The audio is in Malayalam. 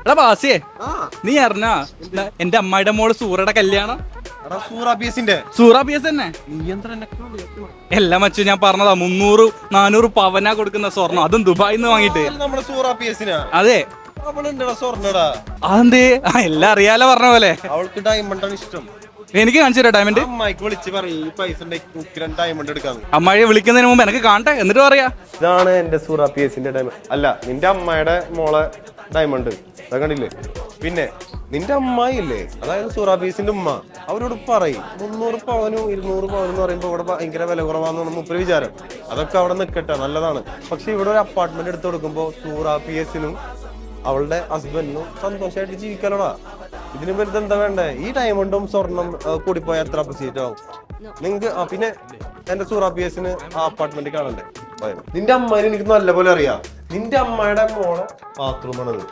എടാ ബാസിയെ, നീ അറിഞ്ഞാ എന്റെ അമ്മായിയുടെ മോള് സൂറയുടെ കല്യാണം? സൂറ പി എസ് തന്നെ. എല്ലാം വച്ചു ഞാൻ പറഞ്ഞതാ, 300-400 പവനാ കൊടുക്കുന്ന സ്വർണം, അതും ദുബായിന്ന് വാങ്ങിട്ട്. അതെ. അതെന്തേ? എല്ലാം അറിയാലോ പറഞ്ഞ പോലെ. അവൾക്ക് ഡയമണ്ട് ആണ് ഇഷ്ടം. എനിക്ക് കാണിച്ചു തരാം ഡയമണ്ട്. അമ്മായി വിളിക്കുന്നതിന് മുമ്പ് എനിക്ക് കാണട്ടെ, എന്നിട്ട് പറയാ. ഇതാണ് എന്റെ സൂറ പി എസിന്റെ ഡയമണ്ട്. അല്ല, നിന്റെ അമ്മയുടെ മോളെ ഡയമണ്ട് കണ്ടില്ലേ? പിന്നെ നിന്റെ അമ്മായി ഇല്ലേ, അതായത് സൂറ പി എസിന്റെ ഉമ്മ, അവരോട് പറയും 300 പവനും 200 പവനും എന്ന് പറയുമ്പോ ഇവിടെ ഭയങ്കര വില കുറവാന്ന് മൂപ്പര് വിചാരം. അതൊക്കെ അവിടെ നിൽക്കട്ടെ, നല്ലതാണ്. പക്ഷെ ഇവിടെ ഒരു അപ്പാർട്ട്മെന്റ് എടുത്തു കൊടുക്കുമ്പോ സൂറ പി എസിനും അവളുടെ ഹസ്ബൻഡിനും സന്തോഷമായിട്ട് ജീവിക്കാലോടാ. ഇതിന് വലുത് എന്താ വേണ്ടേ? ഈ ഡയമണ്ടും സ്വർണം കൂടിപ്പോയാൽ എത്ര അപ്രിസിയേറ്റ് ആവും നിങ്ങക്ക്? പിന്നെ എന്റെ സൂറ പി എസിന് ആ അപ്പാർട്ട്മെന്റ് കാണണ്ടേ? നിന്റെ അമ്മേനെ എനിക്ക് നല്ലപോലെ അറിയാം. നിന്റെ അമ്മയുടെ മോളെ ബാത്റൂമാണത്.